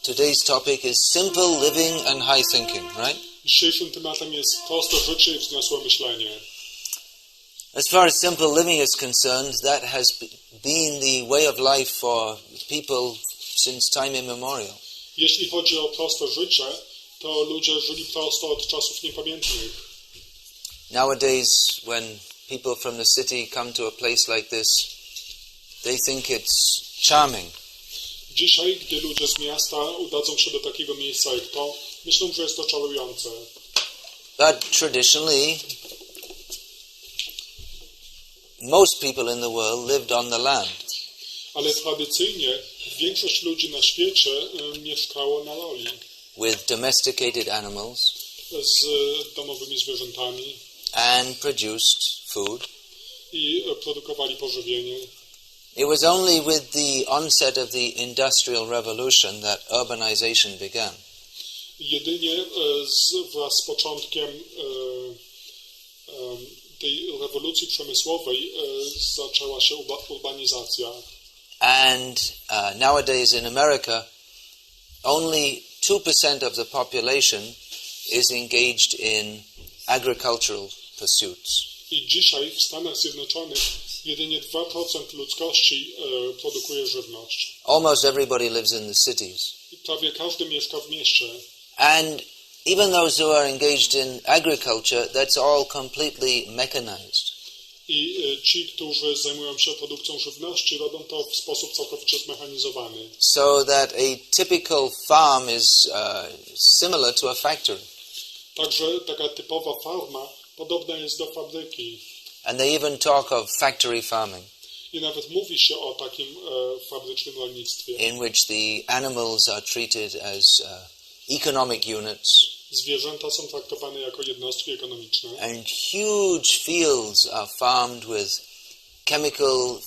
Today's topic is simple living and high thinking, right? Dzisiejszym tematem jest proste życie i wzniosłe myślenie. As far as simple living is concerned, that has been the way of life for people since time immemorial. Jeśli chodzi o proste życie, to ludzie żyli prosto od czasów niepamiętnych. Nowadays, when people from the city come to a place like this, they think it's charming. Dzisiaj, gdy ludzie z miasta udadzą się do takiego miejsca jak to, myślą, że jest to czarujące. But traditionally, most people in the world lived on the land. Ale tradycyjnie większość ludzi na świecie mieszkało na roli. With domesticated animals z domowymi zwierzętami and produced food. I produkowali pożywienie. It was only with the onset of the Industrial Revolution that urbanization began. Jedynie wraz z początkiem tej rewolucji przemysłowej zaczęła się urbanizacja. And nowadays in America, only 2% of the population is engaged in agricultural pursuits. I dzisiaj w Stanach Zjednoczonych jedynie 2% ludzkości produkuje żywność. Almost everybody lives in the cities. I prawie każdy mieszka w mieście. And even those who are engaged in agriculture, that's all completely mechanized. I ci, którzy zajmują się produkcją żywności, robią to w sposób całkowicie zmechanizowany. So that a typical farm is similar to a factory. Także taka typowa farma podobna jest do fabryki. And they even talk of factory farming. I nawet mówi się o takim fabrycznym rolnictwie. In which the animals are treated as economic units. Zwierzęta są traktowane jako jednostki ekonomiczne. And huge fields are farmed with chemical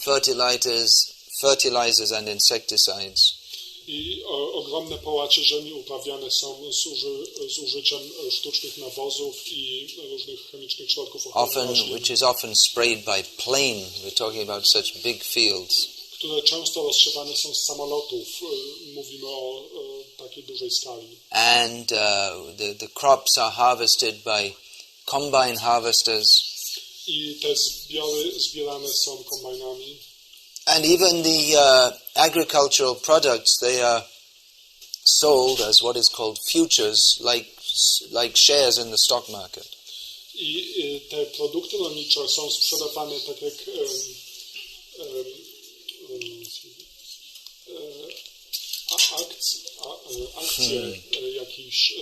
fertilizers and insecticides. I ogromne połacie ziemi uprawiane są z użyciem sztucznych nawozów i różnych chemicznych środków ochrony roślin. Which is often sprayed by plane. We're talking about such big fields. Które często rozsiewane są z samolotów. Mówimy o takiej dużej skali. And the crops are harvested by combine harvesters. I te zbiory zbierane są kombajnami. And even the agricultural products, they are sold as what is called futures, like shares in the stock market. I te produkty rolnicze są sprzedawane tak jak akcje jakieś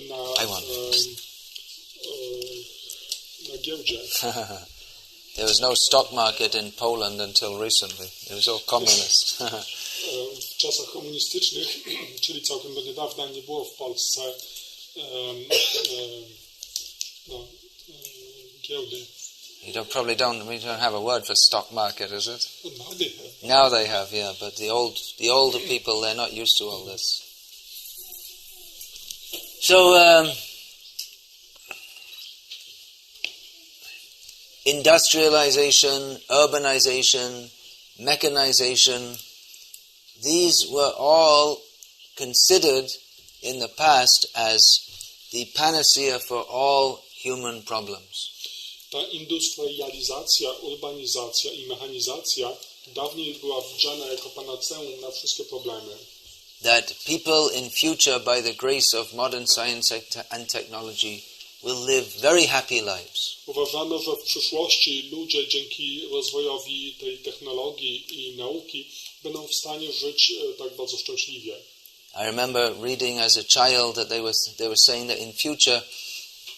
na giełdzie. There was no stock market in Poland until recently. It was all communist. W czasach komunistycznych, czyli całkiem do niedawna, nie było w Polsce giełdy. We don't have a word for stock market, is it? Now they have. Now they have, yeah, but the older people, they're not used to all this. So, industrialization, urbanization, mechanization, these were all considered in the past as the panacea for all human problems. Ta industrializacja, urbanizacja i mechanizacja dawniej była widziana jako panaceum na wszystkie problemy. That people in future, by the grace of modern science and technology, will live very happy lives. Uważano, że w przyszłości ludzie dzięki rozwojowi tej technologii i nauki będą w stanie żyć tak bardzo szczęśliwie. I remember reading as a child that they were saying that in future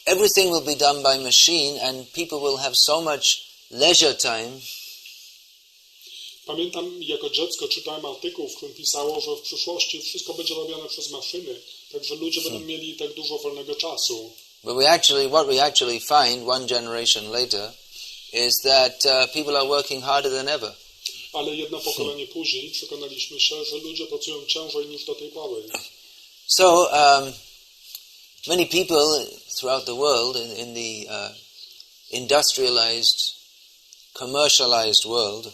everything will be done by machine and people will have so much leisure time. Pamiętam, jako dziecko czytałem artykuł, w którym pisało, że w przyszłości wszystko będzie robione przez maszyny, także ludzie będą mieli tak dużo wolnego czasu. But what we actually find one generation later is that people are working harder than ever. Ale jedno pokolenie później przekonaliśmy się, że ludzie pracują ciężej niż do tej pory. So many people throughout the world in the industrialized, commercialized world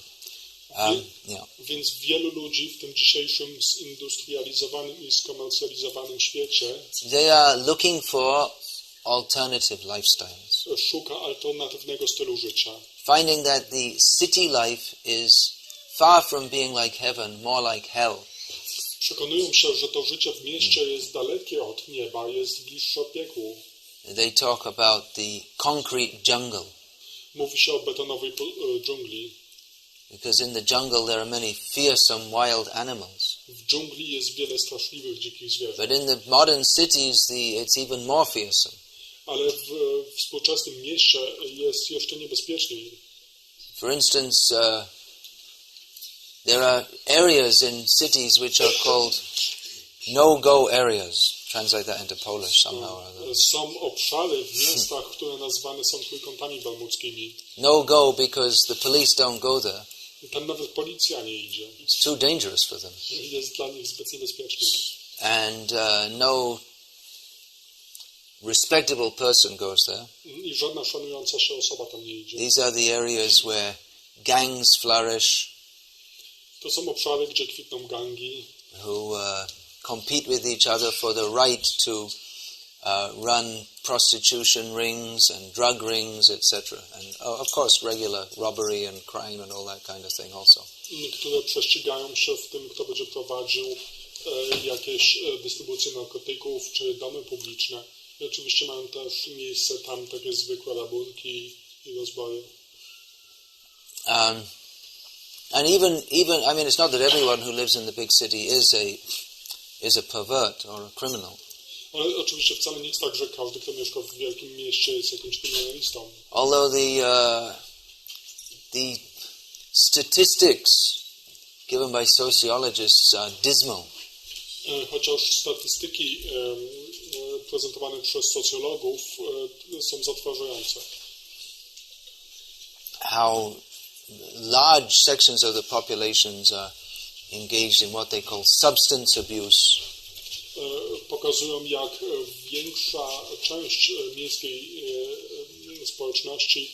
Więc wielu ludzi w tym dzisiejszym zindustrializowanym i skomercjalizowanym świecie they are looking for alternative lifestyles, szuka alternatywnego stylu życia. finding that the city life is far from being like heaven, more like hell. Przekonują się, że to życie w mieście jest dalekie od nieba, jest bliższe piekłu. They talk about the concrete jungle, Mówi się o betonowej dżungli. because in the jungle there are many fearsome wild animals. W dżungli jest wiele straszliwych, dzikich zwierząt. But in the modern cities, it's even more fearsome. Ale w współczesnym mieście jest jeszcze niebezpieczniej. For instance, there are areas in cities which are called no-go areas. Translate that into Polish somehow or other. Są obszary w miastach, które nazywane są trójkątami bermudzkimi. No-go because the police don't go there. Tam nawet policja nie idzie. It's too dangerous for them. Jest dla nich zbyt niebezpieczne. And no respectable person goes there. I żadna szanująca się osoba tam nie idzie. These are the areas where gangs flourish, To są obszary, gdzie kwitną gangi, who compete with each other for the right to run prostitution rings and drug rings, etc. And of course regular robbery and crime and all that kind of thing also. które prześcigają się w tym, kto będzie prowadził jakieś dystrybucje narkotyków czy domy publiczne. I oczywiście mają też miejsce tam takie zwykłe rabunki i rozboje. And even I mean, it's not that everyone who lives in the big city is a pervert or a criminal. Ale oczywiście wcale nie jest tak, że każdy, kto mieszka w wielkim mieście, jest jakimś kryminalistą. Although the statistics given by sociologists are dismal. Chociaż statystyki prezentowane przez socjologów są zatrważające. How large sections of the populations are engaged in what they call substance abuse. Pokazują, jak większa część miejskiej społeczności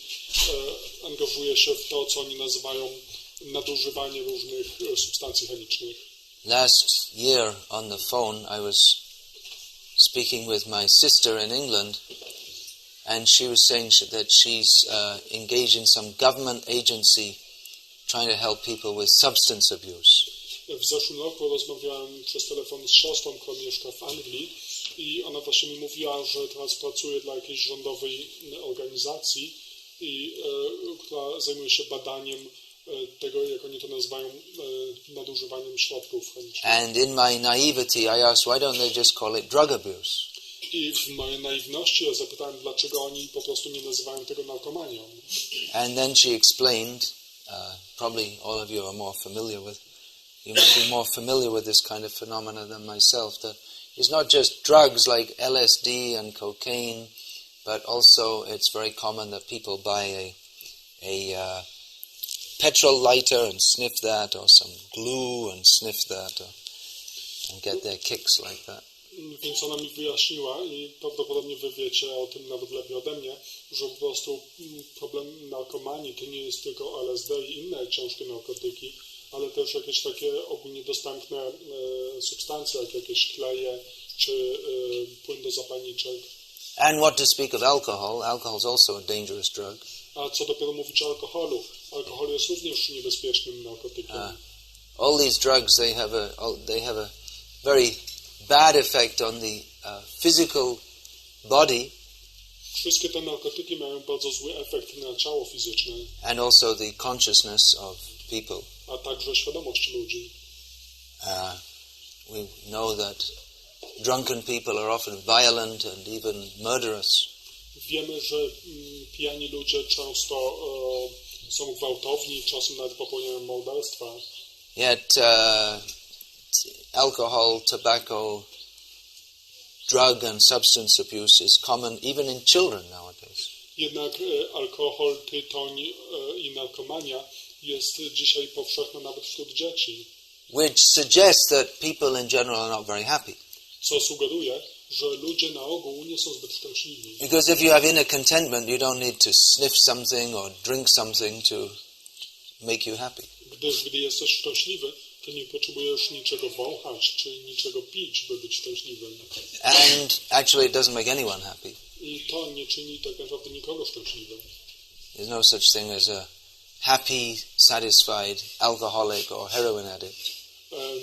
angażuje się w to, co oni nazywają nadużywanie różnych substancji chemicznych. Last year on the phone I was speaking with my sister in England, and she was saying that she's engaged in some government agency trying to help people with substance abuse. W zeszłym roku rozmawiałem przez telefon z siostrą, która mieszka w Anglii, i ona właśnie mi mówiła, że teraz pracuje dla jakiejś rządowej organizacji, która zajmuje się badaniem tego, jak oni to nazywają, nadużywaniem środków chemicznych. And in my naivety I asked, why don't they just call it drug abuse? I w mojej naiwności ja zapytałem, dlaczego oni po prostu nie nazywają tego narkomanią. And then she explained, probably all of you are more familiar with, you might be more familiar with this kind of phenomena than myself, that it's not just drugs like LSD and cocaine, but also it's very common that people buy a petrol lighter and sniff that, or some glue and sniff that, and get their kicks like that. Więc ona mi wyjaśniła, i prawdopodobnie wy wiecie o tym nawet lepiej ode mnie, że po prostu problem narkomanii to nie jest tylko LSD i inne ciężkie narkotyki, ale też jakieś takie ogólnie dostępne substancje, jak jakieś kleje czy płyn do zapalniczek. And what to speak of alcohol? Alcohol is also a dangerous drug. A co dopiero mówić o alkoholu? Alkohol jest również niebezpiecznym narkotykiem. All these drugs, they have a very bad effect on the physical body. Wszystkie te narkotyki mają bardzo zły efekt na ciało fizyczne. And also the consciousness of people. A także świadomość ludzi. We know that drunken people are often violent and even murderous. Wiemy, że pijani ludzie często są gwałtowni, czasem nawet popełniają morderstwa. Yet alcohol, tobacco, drug and substance abuse is common even in children nowadays. Jednak alkohol, tytoń i narkomania jest dzisiaj powszechna nawet wśród dzieci. Which suggests that people in general are not very happy. Co sugeruje, że ludzie na ogół nie są zbyt szczęśliwi. Because if you have inner contentment, you don't need to sniff something or drink something to make you happy. Gdyż gdy jesteś szczęśliwy, to nie potrzebujesz niczego wąchać, czy niczego pić, by być szczęśliwym. And actually it doesn't make anyone happy. I to nie czyni tak naprawdę nikogo szczęśliwym. There's no such thing as a happy, satisfied alcoholic or heroin addict.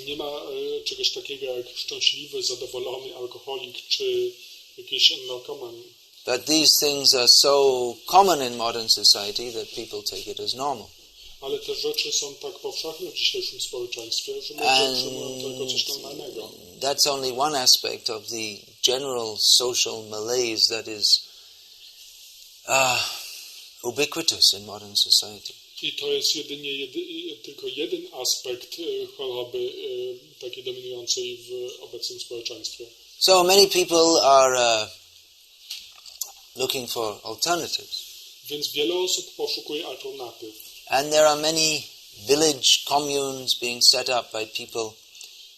Nie ma czegoś takiego jak szczęśliwy, zadowolony alkoholik, czy jakiś narkoman. But these things are so common in modern society that people take it as normal. Ale te rzeczy są tak powszechne w dzisiejszym społeczeństwie, że ludzie przyjmują to jako coś normalnego. That's only one aspect of the general social malaise that is ubiquitous in modern society. I to jest tylko jeden aspekt choroby takiej dominującej w obecnym społeczeństwie. So many people are looking for alternatives. Więc wiele osób poszukuje alternatyw. And there are many village communes being set up by people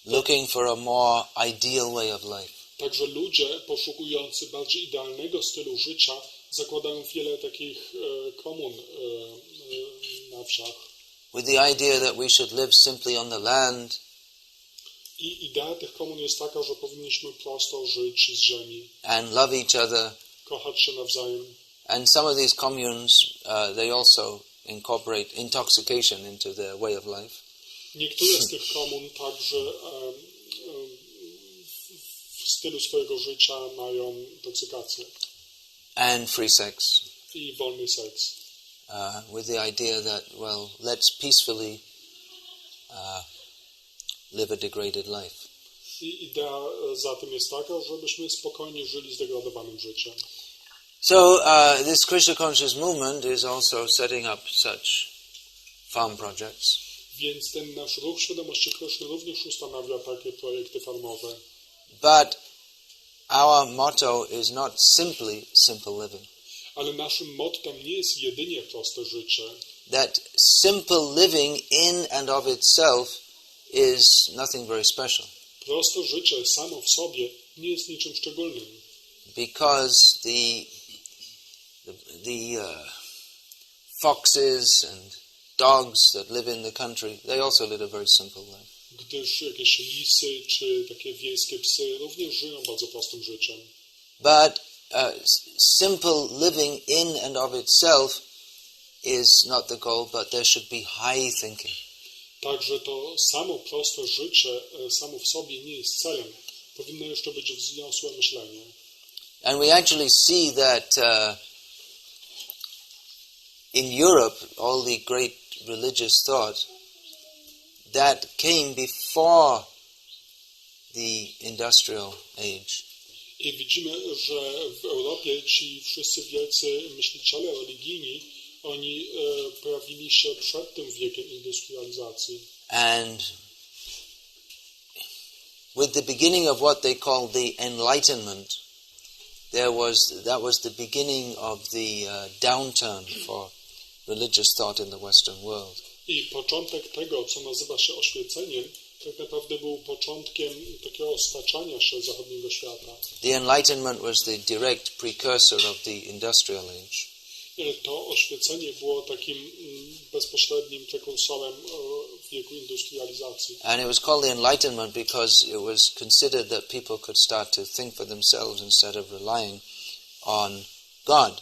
looking for a more ideal way of life. Także ludzie poszukujący bardziej idealnego stylu życia zakładają wiele takich komun na wsiach. With the idea that we should live simply on the land. I idea tych komun jest taka, że powinniśmy prosto żyć z ziemi. And love each other. Kochać się nawzajem. And some of these communes, they also incorporate intoxication into their way of life. Niektóre z tych komun także w stylu swojego życia mają toksykację. And free sex. I wolny seks. With the idea that, well, let's peacefully live a degraded life. I idea za tym jest taka, żebyśmy spokojnie żyli zdegradowanym życiem. So this Krishna conscious movement is also setting up such farm projects. Więc ten nasz ruch świadomości Kryszny również ustanawia takie projekty farmowe. But our motto is not simply simple living. Ale naszym mottem nie jest jedynie proste życie. That simple living in and of itself is nothing very special. Proste życie samo w sobie nie jest niczym szczególnym. Because the foxes and dogs that live in the country, they also live a very simple life. Gdyż jakieś lisy czy takie wiejskie psy również żyją bardzo prostym życiem. But simple living in and of itself is not the goal, but there should be high thinking. Także to samo proste życie samo w sobie nie jest celem. Powinno jeszcze być wzniosłe myślenie. And we actually see that in Europe, all the great religious thought that came before the industrial age. I widzimy, że w Europie ci wszyscy wielcy myśliciele religijni, oni pojawili się przed tym wiekiem industrializacji. And with the beginning of what they called the Enlightenment, that was the beginning of the downturn for religious thought in the Western world. I początek tego, co nazywa się oświeceniem, tak naprawdę był początkiem takiego staczania się zachodniego świata. The Enlightenment was the direct precursor of the industrial age. To oświecenie było takim bezpośrednim prekursorem wieku industrializacji. And it was called the Enlightenment because it was considered that people could start to think for themselves instead of relying on God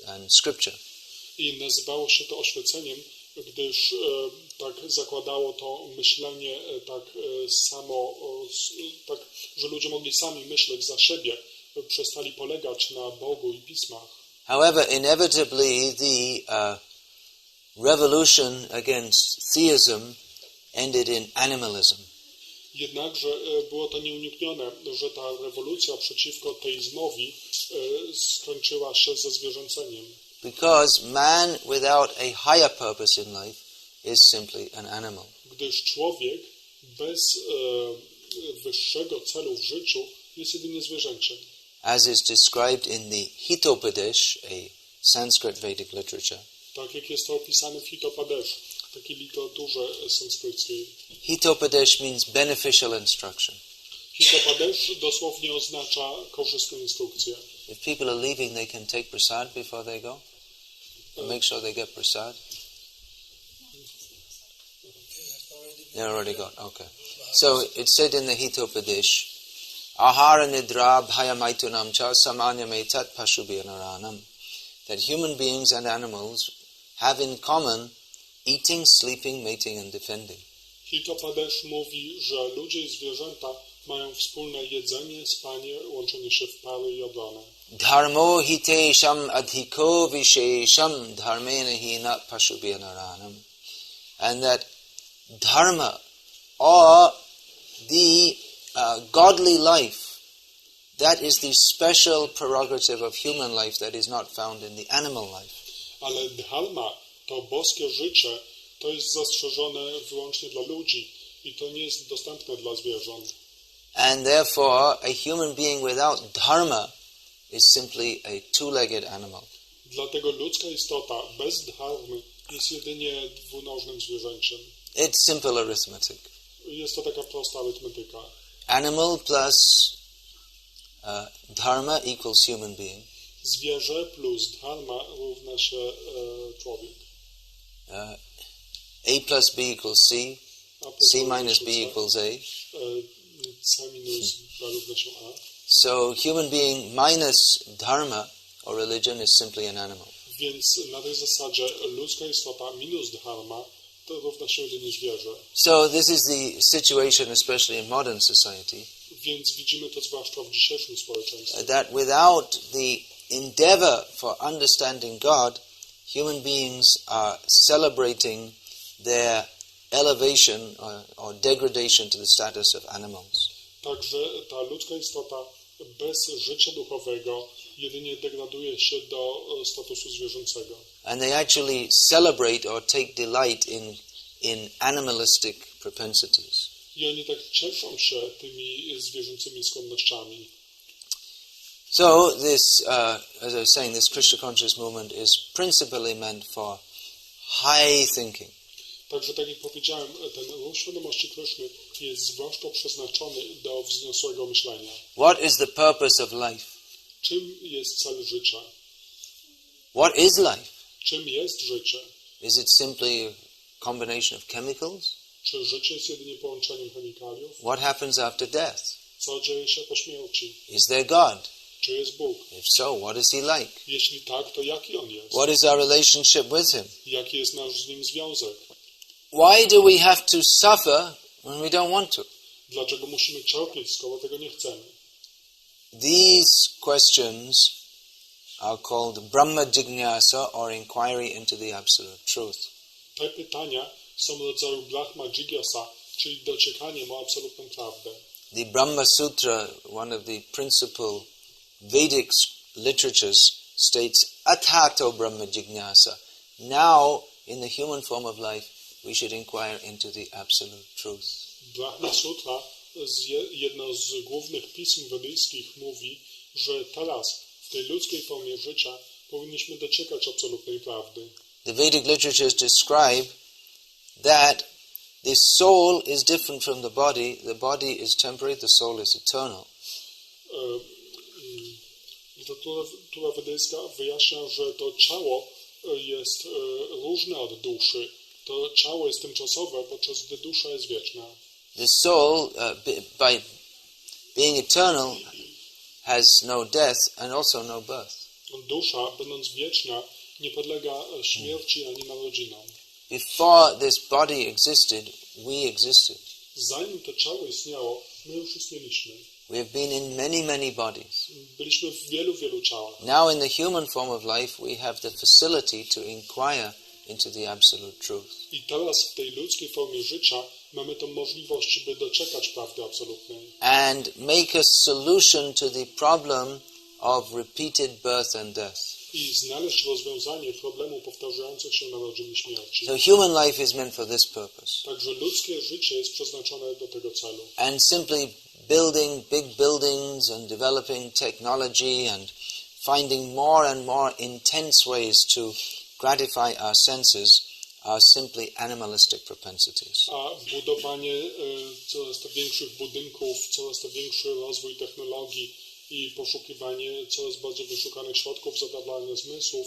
and Scripture. I nazywało się to oświeceniem, gdyż tak zakładało to myślenie tak samo, tak, że ludzie mogli sami myśleć za siebie, przestali polegać na Bogu i pismach. However, inevitably the revolution against theism ended in animalism. Jednakże było to nieuniknione, że ta rewolucja przeciwko teizmowi skończyła się ze zwierzęceniem. Because man without a higher purpose in life is simply an animal. Gdyż człowiek bez wyższego celu w życiu jest jedynie zwierzęciem. As is described in the Hitopadesh, a Sanskrit Vedic literature. Tak jak jest to opisane w Hitopadesz, takiej literaturze sanskryckiej. Hitopadesh means beneficial instruction. Hitopadesz dosłownie oznacza korzystną instrukcję. If people are leaving, they can take prasad before they go. And make sure they get prasad. You already got, okay. So it's said in the Hitopadesh, Ahara nidra bhayamaitunam cha samanyametat pashubhinaranam, that human beings and animals have in common eating, sleeping, mating and defending. Hitopadesh mówi, że ludzie i zwierzęta mają wspólne jedzenie, spanie, łączenie się w pary i obronę. Dharmo hitesham adhiko vishesham dharmena hina pashubhinaranam. And that dharma, or the godly life, that is the special prerogative of human life that is not found in the animal life. Ale dharma, to boskie życie, to jest zastrzeżone wyłącznie dla ludzi i to nie jest dostępne dla zwierząt. And therefore, a human being without dharma is simply a two-legged animal. Dlatego ludzka istota bez dharmy jest jedynie dwunożnym zwierzęciem. It's simple arithmetic. Jest to taka prosta arytmetyka. Animal plus dharma equals human being. Zwierzę plus dharma równa się człowiek. A plus B equals C. C minus B equals A. C minus B równa się A. So human being minus dharma or religion is simply an animal. Więc na tej zasadzie ludzka istota minus dharma to równa się jedynie zwierzę. So this is the situation, especially in modern society, Więc widzimy to zwłaszcza w dzisiejszym społeczeństwie. that without the endeavor for understanding God, human beings are celebrating their elevation or degradation to the status of animals. Także ta ludzka istota bez życia duchowego jedynie degraduje się do statusu zwierzęcego. And they actually celebrate or take delight in animalistic propensities. I oni tak cieszą się tymi zwierzęcymi skłonnościami. So this, as I was saying, this Krishna conscious movement is principally meant for high thinking. Także tak jak powiedziałem, ten ruch świadomości Kryszny jest zwłaszcza przeznaczony do wzniosłego myślenia. What is the purpose of life? Czym jest cel życia? What is life? Czym jest życie? Is it simply a combination of chemicals? Czy życie jest jedynie połączeniem chemikaliów? What happens after death? Co dzieje się po śmierci? Is there God? Czy jest Bóg? If so, what is He like? Jeśli tak, to jaki On jest? What is our relationship with Him? Jaki jest nasz z Nim związek? Why do we have to suffer when we don't want to? Dlaczego musimy cierpieć, skoro tego nie chcemy? These questions are called Brahma Jignasa or inquiry into the absolute truth. Te pytania są rodzaju Brahma Jigyasa, czyli dociekaniem o absolutną prawdę. The Brahma Sutra, one of the principal Vedic literatures, states Athato Brahma Jignasa. Now, in the human form of life, we should inquire into the absolute truth. Brahma Sutra, jedno z głównych pism wedyjskich, mówi, że teraz, w tej ludzkiej formie życia, powinniśmy dociekać absolutnej prawdy. The Vedic literatures describe that the soul is different from the body. The body is temporary, the soul is eternal. Literatura wedyjska wyjaśnia, że to ciało jest różne od duszy. To ciało jest tymczasowe, podczas gdy dusza jest wieczna. The soul, by being eternal, has no death and also no birth. Dusza, będąc wieczna, nie podlega śmierci ani narodzinom. Before this body existed, we existed. Zanim to ciało istniało, my już istnieliśmy. We have been in many, many bodies. Byliśmy w wielu, wielu ciałach. Now in the human form of life, we have the facility to inquire into the absolute truth. I teraz w tej ludzkiej formie życia mamy tą możliwość, by doczekać prawdy absolutnej. And make a solution to the problem of repeated birth and death. I znaleźć rozwiązanie problemu powtarzających się narodzin i śmierci. So human life is meant for this purpose. Także ludzkie życie jest przeznaczone do tego celu. And simply building big buildings and developing technology and finding more and more intense ways to gratify our senses are simply animalistic propensities. A budowanie coraz to większych budynków, coraz to większy rozwój technologii i poszukiwanie coraz bardziej wyszukanych środków zadowalania zmysłów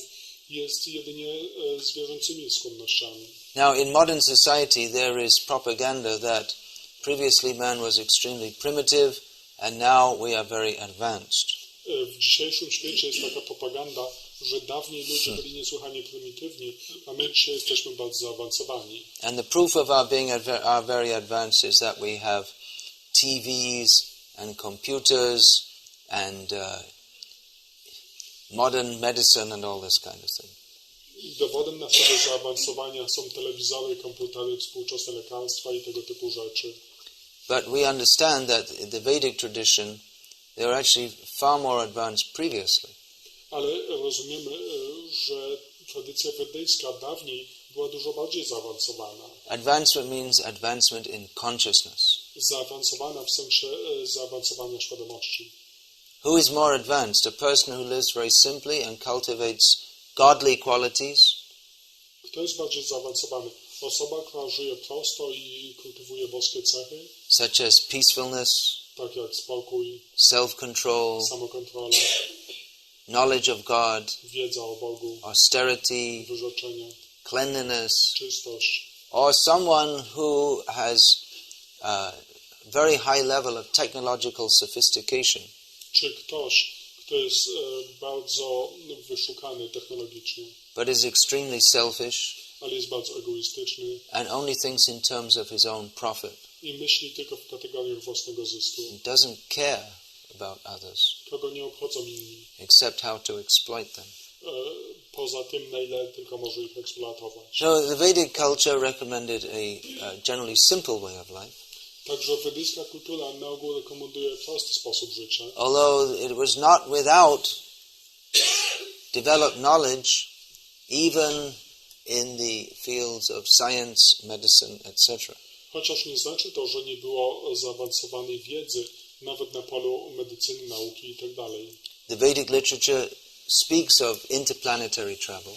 jest jedynie zwierzęcymi skłonnościami. Now, in modern society, there is propaganda that previously man was extremely primitive, and now we are very advanced. W dzisiejszym świecie jest taka propaganda, że dawniej ludzie byli niesłychanie prymitywni, a my dzisiaj jesteśmy bardzo zaawansowani. And the proof of our being our very advanced is that we have TVs and computers and modern medicine and all this kind of thing. Dowodem naszego zaawansowania są telewizory, komputery, współczesne lekarstwa i tego typu rzeczy. But we understand that in the Vedic tradition, they were actually far more advanced previously. Ale rozumiemy, że tradycja wedyjska dawniej była dużo bardziej zaawansowana. Advancement means advancement in consciousness. Zaawansowana w sensie zaawansowania świadomości. Who is more advanced? A person who lives very simply and cultivates godly qualities? Kto jest bardziej zaawansowany? Osoba, która żyje prosto i kultywuje boskie cechy, Such as peacefulness, tak jak spokój, self-control, samokontrola, knowledge of God, wiedza o Bogu, austerity, wyrzeczenie, cleanliness, czystość, or someone who has a very high level of technological sophistication, czy ktoś, kto jest bardzo wyszukany technologicznie, but is extremely selfish ale jest bardzo egoistyczny and only thinks in terms of his own profit, i myśli tylko w kategoriach własnego zysku, and doesn't care about others kogo nie obchodzą inni, except how to exploit them. poza tym, na ile tylko może ich eksploatować. So the Vedic culture recommended a generally simple way of life, Także wedyjska kultura na ogół rekomenduje prosty sposób życia, although it was not without developed knowledge even in the fields of science, medicine, etc. chociaż nie znaczy to, że nie było zaawansowanej wiedzy nawet na polu medycyny, nauki itd. The Vedic literature speaks of interplanetary travel,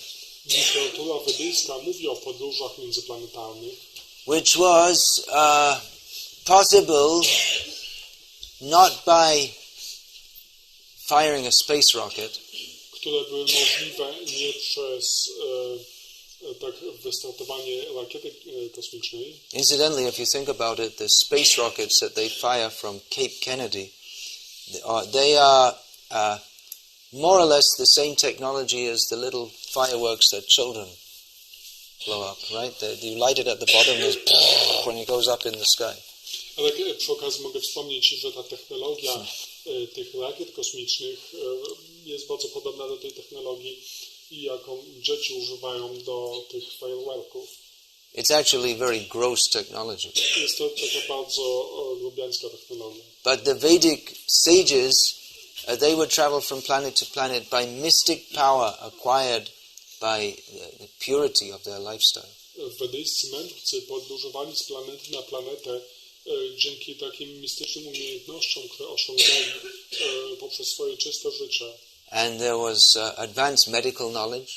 Literatura wedyjska mówi o podróżach międzyplanetarnych, which was possible not by firing a space rocket, które były możliwe nie przez wystartowanie rakiety kosmicznej. Incidentally, if you think about it, the space rockets that they fire from Cape Kennedy, they are more or less the same technology as the little fireworks that children blow up, right? You light it at the bottom, there's when it goes up in the sky. Ale przy okazji mogę wspomnieć, że ta technologia tych rakiet kosmicznych jest bardzo podobna do tej technologii, jaką dzieci używają do tych fireworków. It's actually very gross technology. Jest to taka bardzo lubiańska technologia. But the Vedic sages, they would travel from planet to planet by mystic power acquired by the purity of their lifestyle. Wedyjscy mędrcy podróżowali z planety na planetę dzięki takim mistycznym umiejętnościom, które osiągnęli poprzez swoje czyste życie. And there was advanced medical knowledge,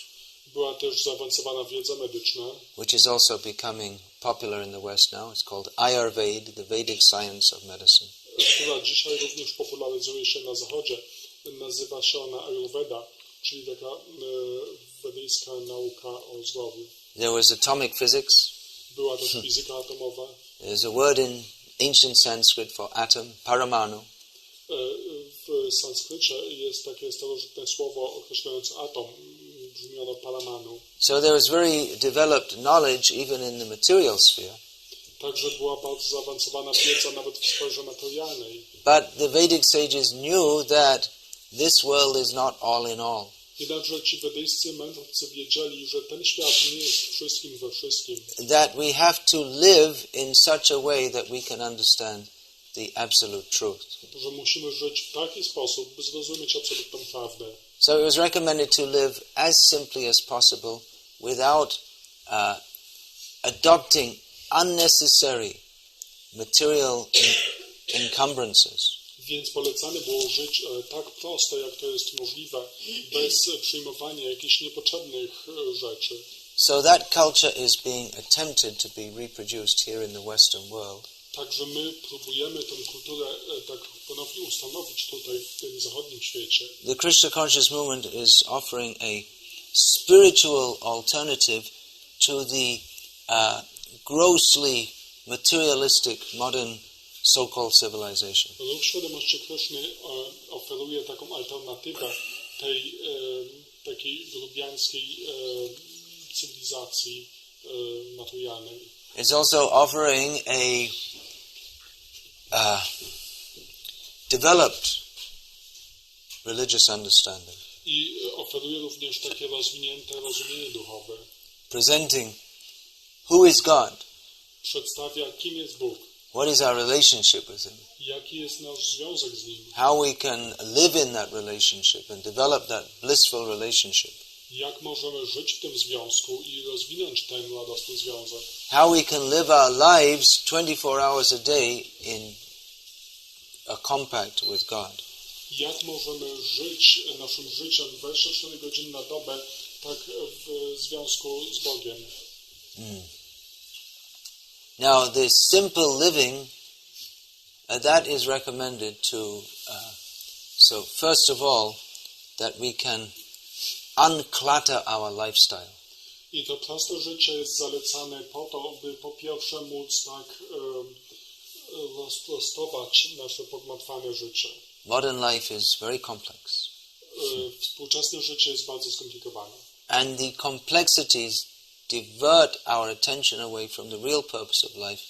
Była też zaawansowana wiedza medyczna, which is also becoming popular in the West now. It's called Ayurveda, the Vedic science of medicine. która dzisiaj również popularyzuje się na Zachodzie. Nazywa się ona Ayurveda, czyli taka wedyjska nauka o zdrowiu. There was atomic physics. Była też fizyka atomowa. There's a word in ancient Sanskrit for atom, paramanu. W sanskrycie jest takie starożytne słowo określające atom, brzmiano paramanu. So there was very developed knowledge even in the material sphere. Także była bardzo zaawansowana wiedza nawet w sferze materialnej. But the Vedic sages knew that this world is not all in all. Jednakże ci wedyjscy mędrcy wiedzieli, że ten świat nie jest wszystkim we wszystkim. That we have to live in such a way that we can understand the absolute truth. Że musimy żyć w taki sposób, by zrozumieć absolutną prawdę. So it was recommended to live as simply as possible without adopting unnecessary material encumbrances. Więc polecane było żyć tak prosto, jak to jest możliwe, bez przyjmowania jakichś niepotrzebnych rzeczy. So that culture is being attempted to be reproduced here in the Western world. Także my próbujemy tę kulturę tak ponownie ustanowić tutaj w tym zachodnim świecie. The Krishna conscious movement is offering spiritual alternative to the grossly materialistic modern so-called civilization. Ruch świadomości Kryszny oferuje taką alternatywę tej takiej grubiańskiej cywilizacji materialnej. It's also offering a developed religious understanding, I oferuje również takie rozwinięte rozumienie duchowe. presenting who is God, Przedstawia, kim jest Bóg, what is our relationship with Him, jaki jest nasz związek z Nim, how we can live in that relationship and develop that blissful relationship, jak możemy żyć w tym związku i rozwinąć ten radosny związek, how we can live our lives 24 hours a day in a compact with God. jak możemy żyć naszym życiem 24 godziny na dobę, tak w związku z Bogiem. Now, this simple living, that is recommended to, so first of all, that we can unclutter our lifestyle. I to proste życie jest zalecane po to, by po pierwsze móc tak rozprostować nasze pogmatwane życie. Modern life is very complex. Współczesne życie jest bardzo skomplikowane. And the complexities divert our attention away from the real purpose of life.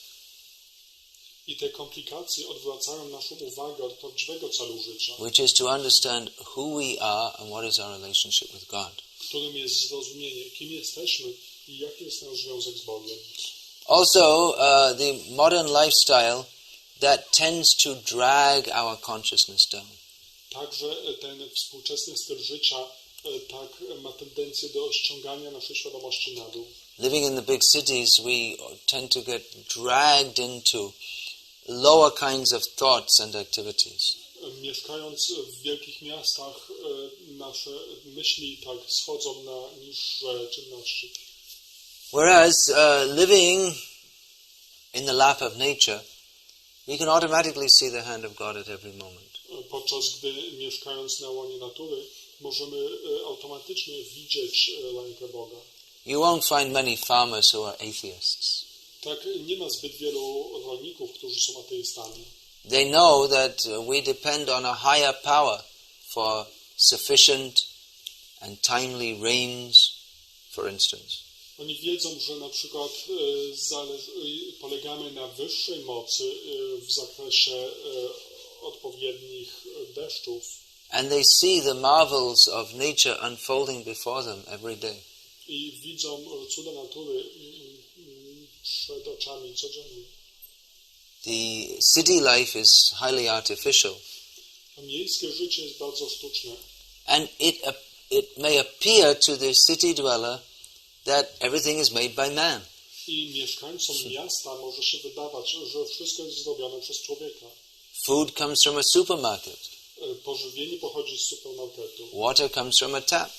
I te komplikacje odwracają naszą uwagę od prawdziwego celu życia, Which is to understand who we are and what is our relationship with God. którym jest zrozumienie, kim jesteśmy i jaki jest nasz związek z Bogiem. Also, the modern lifestyle that tends to drag our consciousness down. Także ten współczesny styl życia tak ma tendencję do ściągania naszej świadomości na dół. Living in the big cities, we tend to get dragged into lower kinds of thoughts and activities. Mieszkając w wielkich miastach, nasze myśli tak schodzą na niższe czynności. Whereas living in the lap of nature, we can automatically see the hand of God at every moment. Podczas gdy mieszkając na łonie natury, możemy automatycznie widzieć rękę Boga. You won't find many farmers who are atheists. Tak, nie ma zbyt wielu rolników, którzy są ateistami. They know that we depend on a higher power for sufficient and timely rains, for instance. Oni wiedzą, że na przykład polegamy na wyższej mocy w zakresie odpowiednich deszczów. And they see the marvels of nature unfolding before them every day. I widzą cuda natury przed oczami codziennie. The city life is highly artificial. A miejskie życie jest bardzo sztuczne. And it may appear to the city dweller that everything is made by man. I mieszkańcom miasta może się wydawać, że wszystko jest zrobione przez człowieka. Food comes from a supermarket. Pożywienie pochodzi z supermarketu. Water comes from a tap.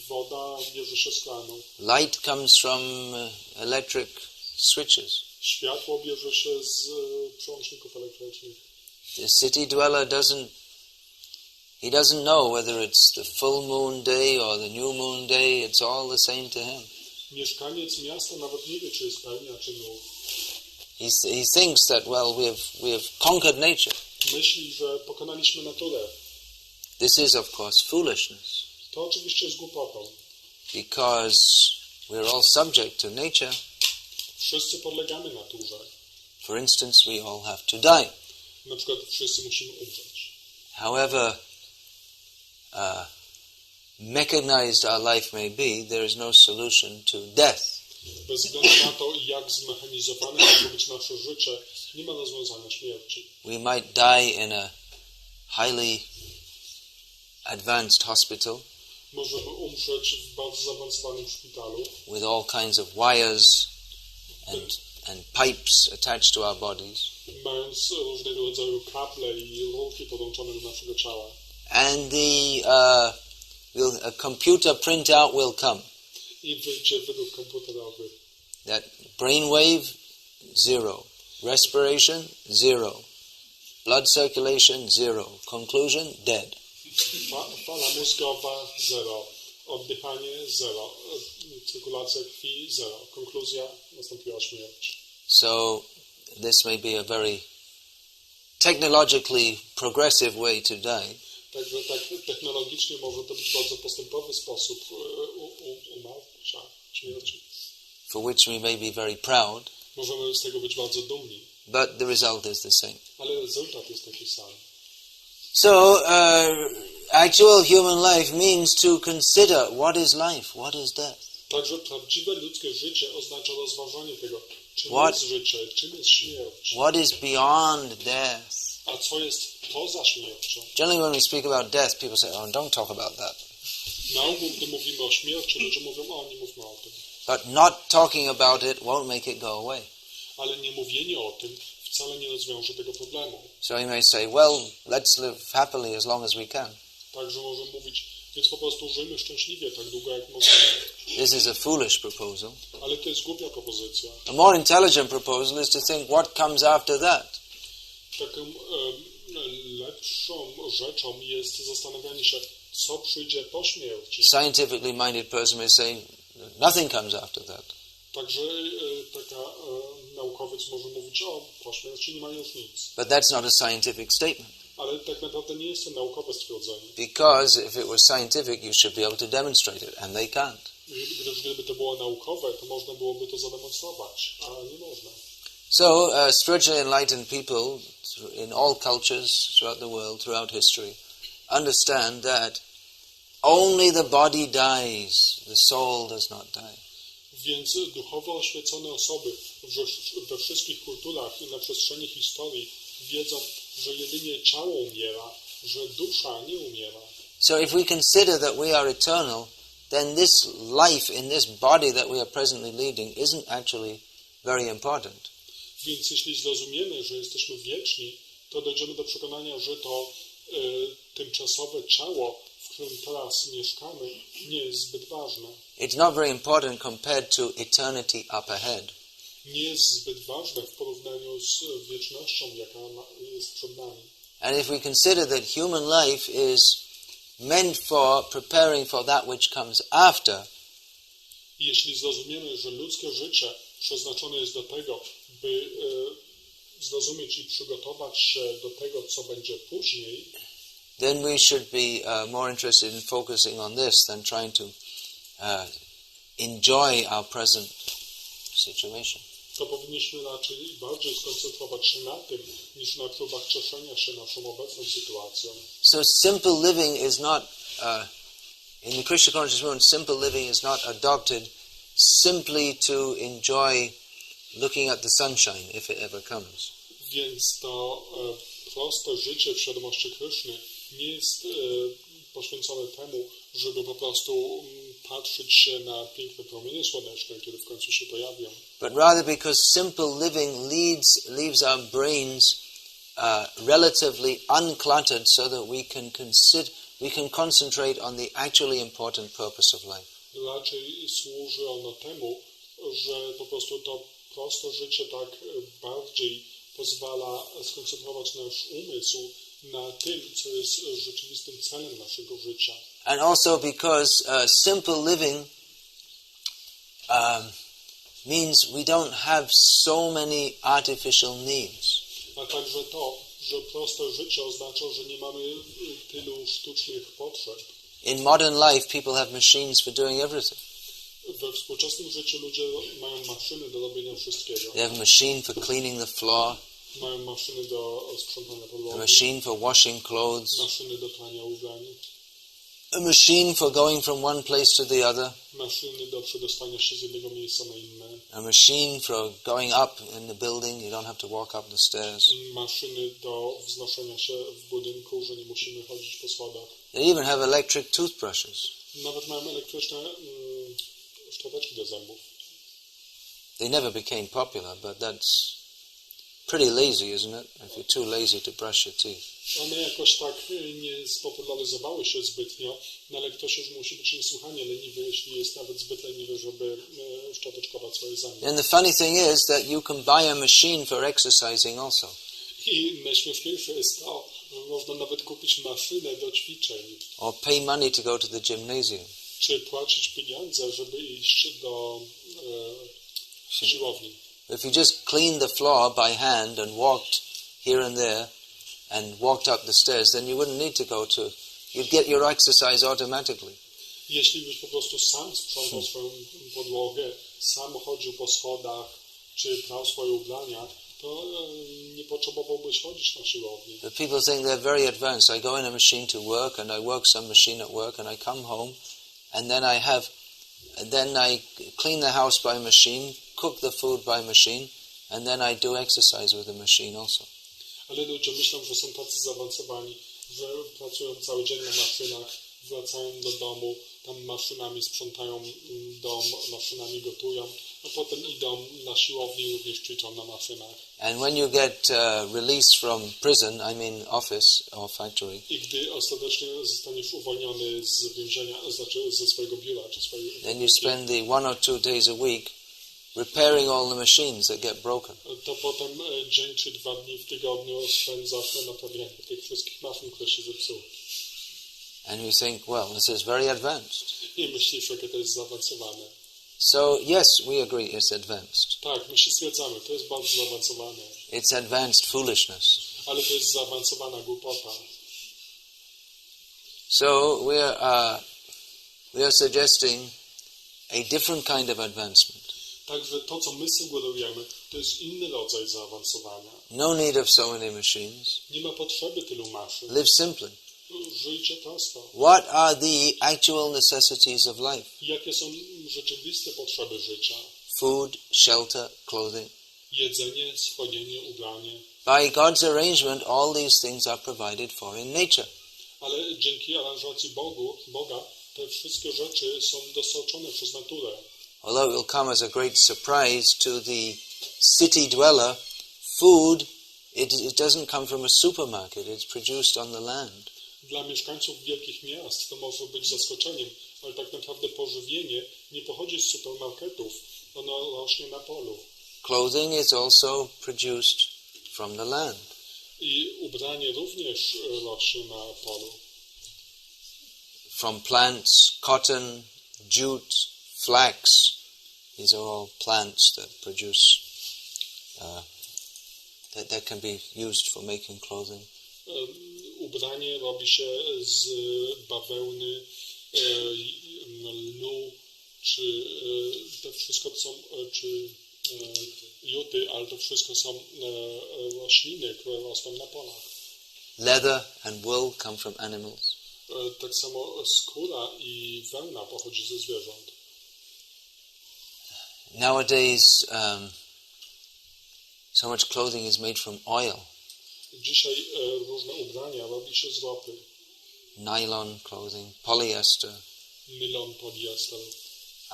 Woda bierze się z kranu. Light comes from electric switches. Światło bierze się z przełączników elektrycznych. The city dweller doesn't know whether it's the full moon day or the new moon day. It's all the same to him. Mieszkaniec miasta nawet nie wie, czy jest pełnia, czy nów. He thinks that, well, we have conquered nature. Myśli, że pokonaliśmy naturę. This is, of course, foolishness, To oczywiście jest głupotą. because we're all subject to nature. Wszyscy podlegamy naturze. For instance, we all have to die. Na przykład wszyscy musimy umrzeć. However mechanized our life may be, there is no solution to death. Bez względu na to, jak zmechanizowane może być nasze życie, nie ma rozwiązania śmierci. We might die in a highly advanced hospital Możemy umrzeć w bardzo zaawansowanym szpitalu with all kinds of wires and pipes attached to our bodies. mając różnego rodzaju kable i rurki podłączone do naszego ciała. And a computer printout will come. I wyjdzie wydruk komputerowy. That brainwave, 0. Respiration, 0. Blood circulation, 0. Conclusion, dead. Fala mózgowa, 0. Oddychanie 0, cyrkulacja krwi 0. Konkluzja, nastąpiła śmierć. So this may be a very technologically progressive way to die. Także tak technologicznie może to być bardzo postępowy sposób umarcia, śmierci. For which we may be very proud, Możemy z tego być bardzo dumni, but the result is the same. ale rezultat jest taki sam. So, actual human life means to consider what is life, what is death. Także prawdziwe ludzkie życie oznacza rozważanie tego, czym What? jest życie, czym jest śmierć, What is beyond death? a co jest poza śmiercią. Generally when we speak about death, people say, oh, don't talk about that. Na ogół, gdy mówimy o śmierci, ludzie mówią, o, nie mówmy o tym. But not talking about it won't make it go away. Ale nie mówienie o tym wcale nie rozwiąże tego problemu. So you may say, well, let's live happily as long as we can. Także możemy mówić, więc po prostu żyjmy szczęśliwie tak długo jak możemy. This is a foolish proposal. Ale to jest głupia propozycja. A more intelligent proposal is to think what comes after that. Taką lepszą rzeczą jest zastanawianie się, co przyjdzie po śmierci. Scientifically minded person may say, nothing comes after that. Także taka naukowiec może mówić, o, po śmierci nie ma już nic. But that's not a scientific statement. Ale tak naprawdę nie jest to naukowe stwierdzenie. Because if it was scientific, you should be able to demonstrate it, and they can't. Gdyż gdyby to było naukowe, to można byłoby to zademonstrować, a nie można. So, spiritually enlightened people in all cultures throughout the world, throughout history, understand that only the body dies, the soul does not die. Więc duchowo oświecone osoby we wszystkich kulturach i na przestrzeni historii wiedzą, że jedynie ciało umiera, że dusza nie umiera. So if we consider that we are eternal, then this life in this body that we are presently leading isn't actually very important. Więc jeśli zrozumiemy, że jesteśmy wieczni, to dojdziemy do przekonania, że to tymczasowe ciało, w którym teraz mieszkamy, nie jest zbyt ważne. It's not very important compared to eternity up ahead. Nie jest zbyt ważne w porównaniu z wiecznością, jaka jest przed nami. And if we consider that human life is meant for preparing for that which comes after, I jeśli zrozumiemy, że ludzkie życie przeznaczone jest do tego, by zrozumieć i przygotować się do tego, co będzie później, then we should be more interested in focusing on this than trying to enjoy our present situation. to powinniśmy raczej bardziej skoncentrować się na tym, niż na próbach cieszenia się naszą obecną sytuacją. So simple living is not, in the Krishna conscious movement, simple living is not adopted simply to enjoy looking at the sunshine, if it ever comes. Więc to proste życie w świadomości Kryszny nie jest poświęcone temu, żeby po prostu patrzeć się na piękne promienie słoneczne, kiedy w końcu się pojawią. But rather because simple living leaves our brains relatively uncluttered so that we can concentrate on the actually important purpose of life. Raczej służy ono temu, że po prostu to proste życie tak bardziej pozwala skoncentrować nasz umysł na tym, co jest rzeczywistym celem naszego życia. And also because simple living means we don't have so many artificial needs. A także to, że proste życie oznacza, że nie mamy tylu sztucznych potrzeb. In modern life, people have machines for doing everything. We współczesnym życiu ludzie mają maszyny do robienia wszystkiego. They have a machine for cleaning the floor, Mają maszyny do sprzątania a podłogi, machine for washing clothes, maszyny do prania ubrań, a machine for going from one place to the other, maszyny do przedostania się z jednego miejsca na inne, a machine for going up in the building, you don't have to walk up the stairs. maszyny do wznoszenia się w budynku, że nie musimy chodzić po schodach. They even have electric toothbrushes. Nawet mają elektryczne szczoteczki do zębów. They never became popular, but that's pretty lazy, isn't it? If you're too lazy to brush your teeth. One jakoś tak nie spopularyzowały się zbytnio, no ale ktoś już musi być niesłychanie leniwy, jeśli jest nawet zbyt leniwy, żeby szczoteczkować swoje zęby. And the funny thing is that you can buy a machine for exercising also. I najśmieszniejsze jest to, że można nawet kupić maszynę do ćwiczeń. Or pay money to go to the gymnasium. czy płacić pieniądze, żeby iść do siłowni. If you just cleaned the floor by hand and walked here and there and walked up the stairs, then you wouldn't need to go to... You'd get your exercise automatically. Jeśli byś po prostu sam sprzątał swoją podłogę, sam chodził po schodach, czy prał swoje ubrania, to nie potrzebowałbyś chodzić na siłownię. But people think they're very advanced. I go in a machine to work and I work some machine at work and I come home and then I clean the house by machine, cook the food by machine, and then I do exercise with the machine also. Ale ludzie myślą, że są tacy zaawansowani, że pracują cały dzień na maszynach, wracają do domu, tam maszynami sprzątają dom, maszynami gotują, a potem idą na siłownię i również ćwiczą na maszynach. And when you get released from prison, I mean office or factory, I gdy ostatecznie zostaniesz uwolniony z więzienia, znaczy ze swojego biura, czy swojej... then you spend the 1 or 2 days a week repairing all the machines that get broken. To potem dzień czy 2 dni w tygodniu spędzasz na naprawianiu tych wszystkich maszyn, które się zepsuły. And you think, well, this is very advanced. I myślisz, jakie to jest zaawansowane. So, yes, we agree it's advanced. Tak, my się zgadzamy, to jest bardzo zaawansowane. It's advanced foolishness. Ale to jest zaawansowana głupota. So, we are suggesting a different kind of advancement. Także to, co my sugerujemy, to jest inny rodzaj zaawansowania. No need of so many machines. Nie ma potrzeby tylu maszyn. Live simply. Żyjcie prosto. What are the actual necessities of life? Jakie są rzeczywiste potrzeby życia? Food, shelter, clothing. Jedzenie, schronienie, ubranie. By God's arrangement, all these things are provided for in nature. Ale dzięki aranżacji Boga, te wszystkie rzeczy są dostarczone przez naturę. Although it will come as a great surprise to the city dweller, food, it doesn't come from a supermarket, it's produced on the land. Dla mieszkańców wielkich miast to może być zaskoczeniem, ale tak naprawdę pożywienie nie pochodzi z supermarketów, ono rośnie na polu. Clothing is also produced from the land. I ubranie również rośnie na polu. From plants, cotton, jute, flax, these are all plants that produce, that can be used for making clothing. Ubranie robi się z bawełny, lnu, czy to wszystko są, czy juty, ale to wszystko są rośliny, które rosną na polach. Leather and wool come from animals. Tak samo skóra i wełna pochodzi ze zwierząt. Nowadays, so much clothing is made from oil. Dzisiaj różne ubrania robi się z ropy. Nylon clothing, polyester. Nylon, poliester.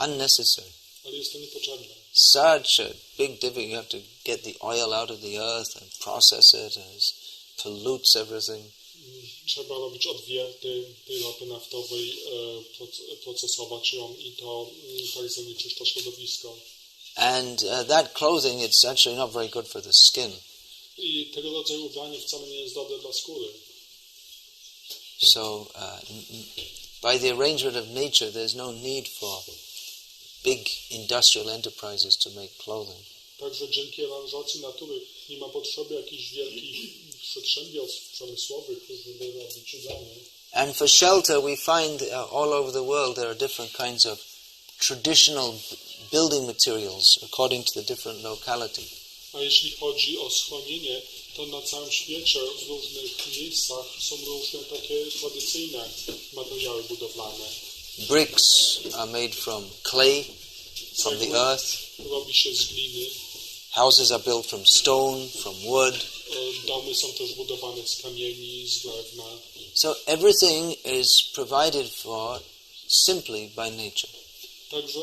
Unnecessary. Ale jest to niepotrzebne. Such a big difference. You have to get the oil out of the earth and process it, and it pollutes everything. Trzeba robić odwierty tej ropy naftowej, procesować ją i to tak zanieczyszcza środowisko. And that clothing, it's actually not very good for the skin. I tego rodzaju ubranie wcale nie jest dobre dla skóry. So, by the arrangement of nature, there's no need for big industrial enterprises to make clothing. Także dzięki aranżacji natury nie ma potrzeby jakichś wielkich przedsiębiorstw przemysłowych, żeby robić ubranie. And for shelter, we find all over the world there are different kinds of traditional building materials according to the different locality. A jeśli chodzi o schronienie, to na całym świecie w różnych miejscach są różne takie tradycyjne materiały budowlane. Bricks are made from clay, from the earth. Robi się z gliny. Houses are built from stone, from wood. Domy są też budowane z kamieni, z drewna. So everything is provided for simply by nature. Także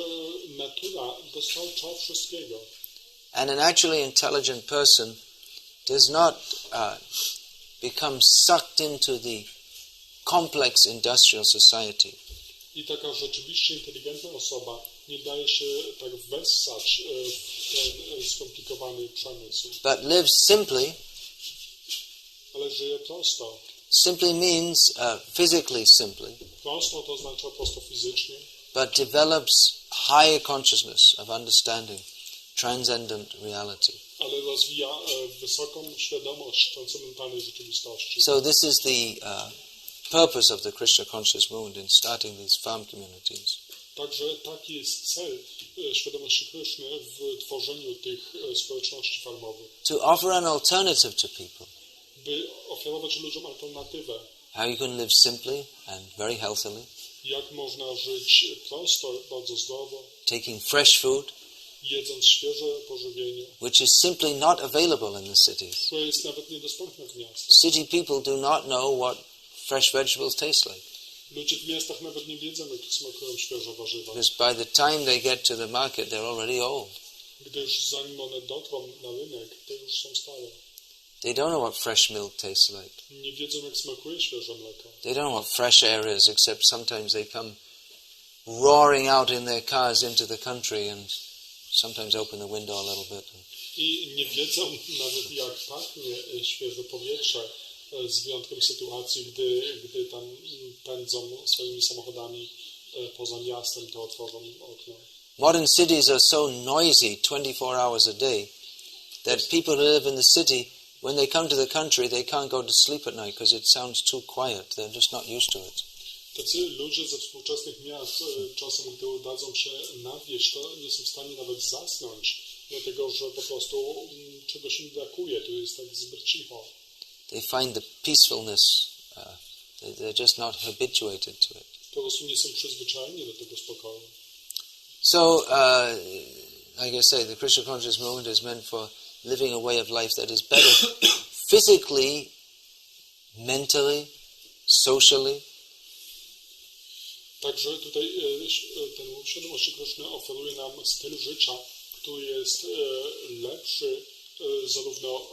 natura dostarcza wszystkiego. And an actually intelligent person does not become sucked into the complex industrial society. I taka rzeczywiście inteligentna osoba nie daje się tak wessać w ten skomplikowany przemysł. But lives simply. Ale żyje prosto. Simply means physically simply. Prosto to oznacza prosto fizycznie. but develops higher consciousness of understanding transcendent reality. Ale rozwija wysoką świadomość transcendentalnej rzeczywistości. So this is the purpose of the Krishna conscious movement in starting these farm communities. Także taki jest cel świadomości Kryszny w tworzeniu tych społeczności farmowych. To offer an alternative to people. By oferować ludziom alternatywę. How you can live simply and very healthily. Jak można żyć prosto, bardzo zdrowo. Taking fresh food. Jedząc świeże pożywienie. Which is simply not available in the cities. Które jest nawet niedostępne w miastach. City people do not know what fresh vegetables taste like. Ludzie w miastach nawet nie wiedzą, jak smakują świeże warzywa. Because by the time they get to the market, they're already old. Gdyż zanim one dotrą na rynek, to już są stare. They don't know what fresh milk tastes like. Nie wiedzą, jak smakuje świeże mleko. They don't know what fresh air is, except sometimes they come roaring out in their cars into the country and sometimes open the window a little bit. I nie wiedzą nawet, jak pachnie świeże powietrze, z wyjątkiem sytuacji, gdy tam pędzą swoimi samochodami poza miastem, to otworzą okno. Modern cities are so noisy 24 hours a day that people who live in the city, when they come to the country, they can't go to sleep at night because it sounds too quiet. They're just not used to it. Tacy ludzie ze współczesnych miast czasem, gdy udadzą się na wieś, to nie są w stanie nawet zasnąć, dlatego że po prostu czegoś im brakuje, tu jest tak zbyt cicho. They find the peacefulness, they're just not habituated to it. Po prostu nie są przyzwyczajeni do tego spokoju. So, like I say, the Krishna conscious movement is meant for living a way of life that is better physically, mentally, socially. Także tutaj ten ruch świadomości Kryszny oferuje nam styl życia, który jest lepszy zarówno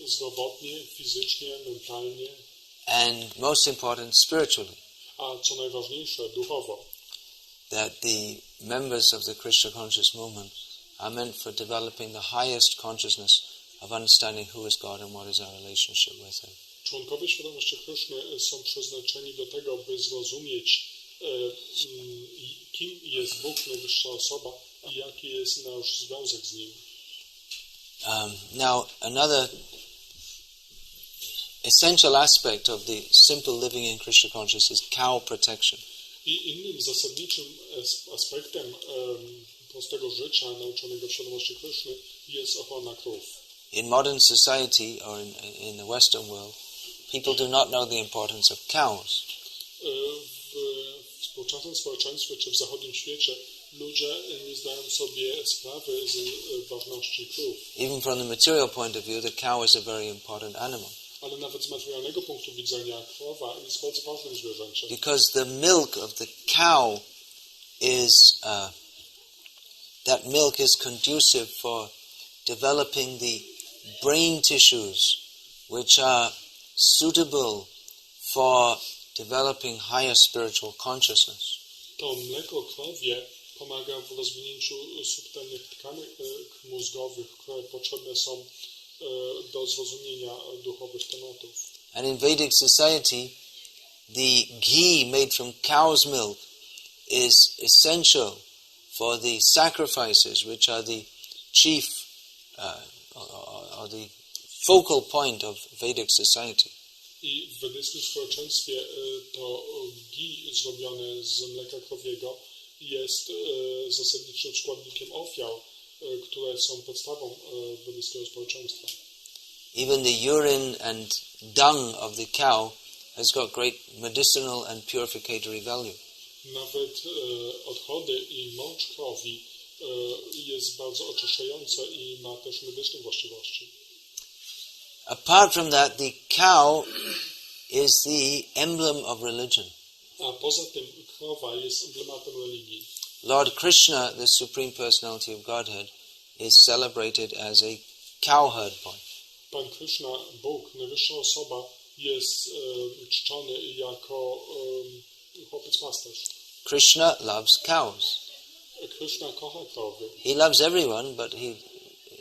zdrowotnie, fizycznie, mentalnie. And most important, spiritually. A co najważniejsze, duchowo. That the members of the Krishna conscious movement are meant for developing the highest consciousness of understanding who is God and what is our relationship with Him. Członkowie świadomości Kryszny są przeznaczeni do tego, by zrozumieć, kim jest Bóg, najwyższa osoba i jaki jest nasz związek z Nim. Now, another essential aspect of the simple living in Krishna consciousness is cow protection. I innym zasadniczym aspektem prostego życia nauczonego w świadomości Kryszny jest ochrona krów. In modern society or in the Western world, people do not know the importance of cows. W współczesnym społeczeństwie czy w zachodnim świecie ludzie nie zdają sobie sprawy z ważności krów. Even from the material point of view, the cow is a very important animal. Ale nawet z materialnego punktu widzenia krowa jest bardzo ważnym zwierzęciem. Because the milk of the cow is, that milk is conducive for developing the brain tissues which are suitable for developing higher spiritual consciousness. To mleko krowie pomaga w rozwinięciu subtelnych tkanek mózgowych, które potrzebne są do zrozumienia duchowych tematów. And in Vedic society, the ghee made from cow's milk is essential for the sacrifices, which are the chief or the focal point of Vedic society. I w wedyjskim społeczeństwie to ghee zrobione z mleka krowiego jest zasadniczym składnikiem ofiar, które są podstawą wedyjskiego społeczeństwa. Even the urine and dung of the cow has got great medicinal and purificatory value. Nawet odchody i mocz krowi jest bardzo oczyszczające i ma też medyczne właściwości. Apart from that, the cow is the emblem of religion. A poza tym krowa jest emblematem religii. Lord Krishna, the Supreme Personality of Godhead, is celebrated as a cowherd boy. Pan Krishna, Bóg, najwyższa osoba, jest czczony jako chłopiec pasterz. Krishna loves cows. Krishna kocha krowy. He loves everyone, but he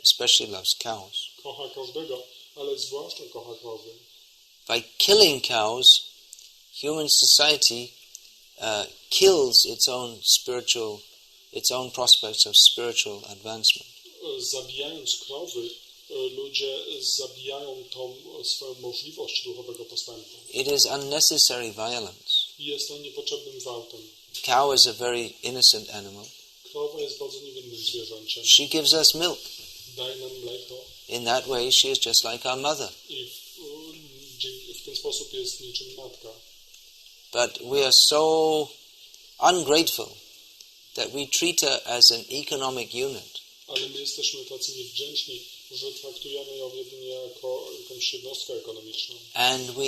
especially loves cows. Kocha każdego, ale zwłaszcza kocha krowy. By killing cows, human society kills its own prospects of spiritual advancement. Zabijając krowy, ludzie zabijają tą swoją możliwość duchowego postępu. It is unnecessary violence. I jest to niepotrzebnym gwałtem. Cow is a very innocent animal. Krowa jest bardzo niewinnym zwierzęciem. She gives us milk. Daje nam mleko. In that way she is just like our mother. I w ten sposób jest niczym matka. But we are so ungrateful that we treat her as an economic unit. Ale my jesteśmy tacy niewdzięczni, że traktujemy ją jedynie jako jakąś jednostkę ekonomiczną. And we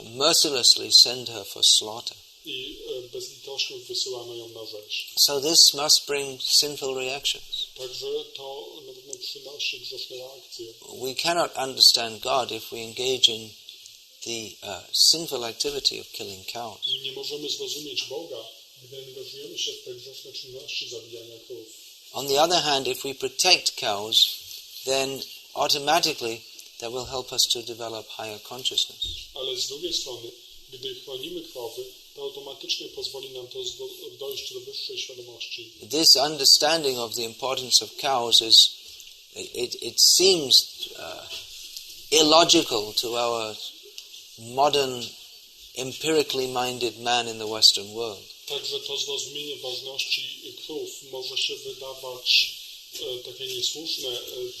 mercilessly send her for slaughter. I bezlitośnie wysyłamy ją na rzeź. So this must bring sinful reactions. Także to na pewno przynosi grzeszne reakcje. We cannot understand God if we engage in the sinful activity of killing cows. I nie możemy zrozumieć Boga, gdy angażujemy się w te grzeszne czynności zabijania krów. On the other hand, if we protect cows, then automatically that will help us to develop higher consciousness. Ale z drugiej strony, gdy chronimy krowy, to automatycznie pozwoli nam to dojść do wyższej świadomości. This understanding of the importance of cows is, it seems illogical to our modern, empirically minded man in the Western world. Także to zrozumienie ważności krów może się wydawać takie niesłuszne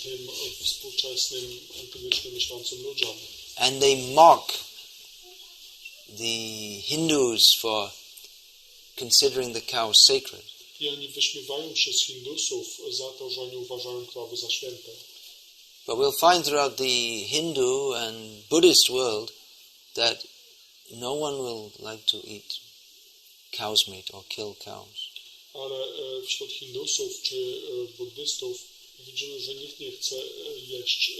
tym współczesnym, empirycznie myślącym ludziom. And they mock the Hindus for considering the cow sacred. I oni wyśmiewają się z Hindusów za to, że oni uważają krowy za święte. But we'll find throughout the Hindu and Buddhist world that no one will like to eat cow's meat or kill cows. Ale wśród Hindusów czy buddystów widzimy, że nikt nie chce jeść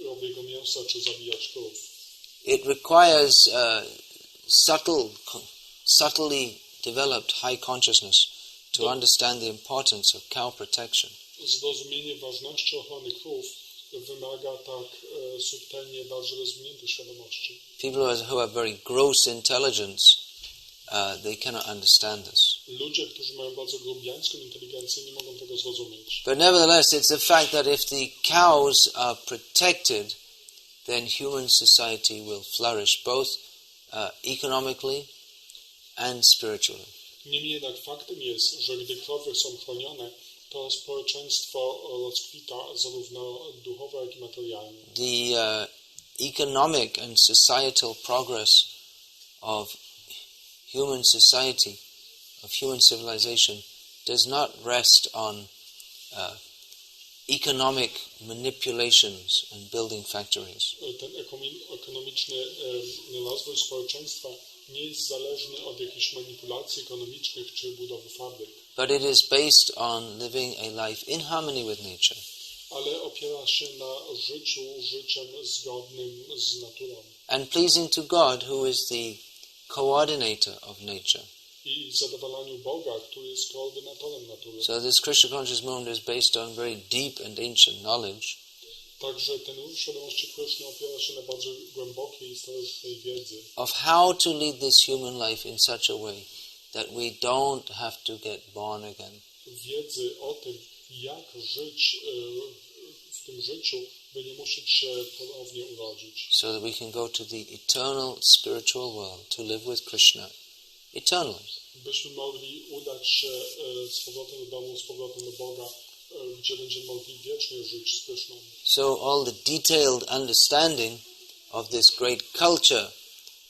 krowiego mięsa czy zabijać krów. It requires subtly developed high consciousness to understand the importance of cow protection. Zrozumienie ważności ochrony krów wymaga tak subtelnie bardzo rozwiniętej świadomości. People who have very gross intelligence, they cannot understand this. Ludzie, którzy mają bardzo grubiańską inteligencję, nie mogą tego zrozumieć. But nevertheless, it's a fact that if the cows are protected, then human society will flourish both economically and spiritually. Niemniej jednak faktem jest, że gdy krowy są chronione, to społeczeństwo rozkwita zarówno duchowo, jak i materialnie. The economic and societal progress of human society, of human civilization, does not rest on economic manipulations and building factories. Ten ekonomiczny rozwój społeczeństwa nie jest zależny od jakichś manipulacji ekonomicznych czy budowy fabryk. But it is based on living a life in harmony with nature. Ale opiera się na życiem zgodnym z naturą. And pleasing to God, who is the coordinator of nature. I zadowalaniu Boga, który jest koordynatorem natury. So this Krishna conscious movement is based on very deep and ancient knowledge. Także ten ruch świadomości Kryszny opiera się na bardzo głębokiej i starożytnej wiedzy. Of how to lead this human life in such a way that we don't have to get born again. Wiedzy o tym, jak żyć w tym życiu, by nie musieć się ponownie urodzić. So that we can go to the eternal spiritual world to live with Krishna eternally. Byśmy mogli udać się z powrotem do domu, z powrotem do Boga, gdzie będziemy mogli wiecznie żyć z Kryszną. So all the detailed understanding of this great culture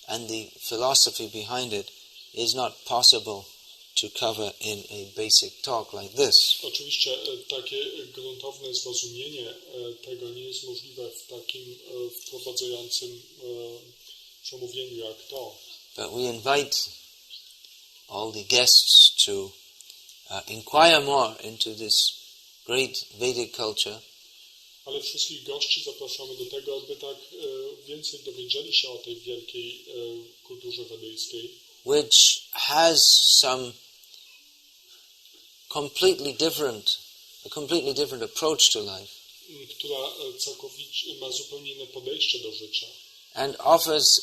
and the philosophy behind it is not possible to cover in a basic talk like this. Oczywiście takie gruntowne zrozumienie tego nie jest możliwe w takim wprowadzającym przemówieniu jak to. But we invite all the guests to inquire more into this great Vedic culture. Ale wszystkich gości zapraszamy do tego, aby tak więcej dowiedzieli się o tej wielkiej kulturze wedyjskiej, which has some a completely different approach to life, która całkowicie ma zupełnie inne podejście do życia and offers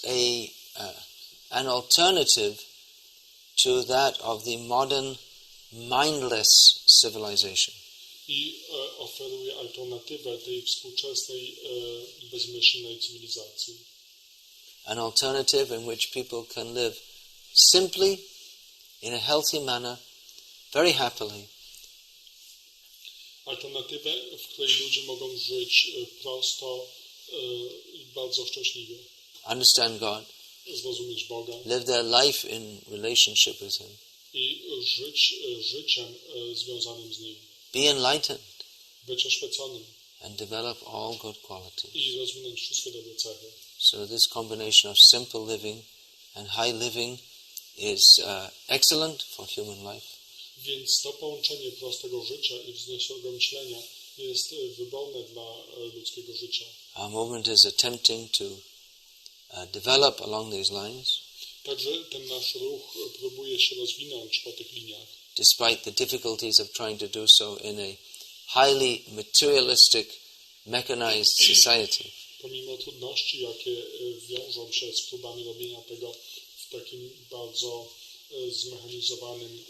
an alternative to that of the modern mindless civilization. I oferuje alternatywę tej współczesnej, bezmyślnej cywilizacji. An alternative in which people can live simply, in a healthy manner, very happily. Alternatywę, w której ludzie mogą żyć prosto i bardzo szczęśliwie. Understand God. Zrozumieć Boga. Live their life in relationship with Him. I żyć życiem związanym z Nim. Be enlightened. Być oświeconym. And develop all good qualities. I rozwinąć wszystkie dobre cechy. So this combination of simple living and high living is excellent for human life. Więc to połączenie prostego życia i wzniosłego myślenia jest wyborne dla ludzkiego życia. Our movement is attempting to develop along these lines. Także ten nasz ruch próbuje się rozwinąć po tych liniach. Despite the difficulties of trying to do so in a highly materialistic, mechanized society. Pomimo trudności, jakie wiążą się z próbami robienia tego w takim bardzo zmechanizowanym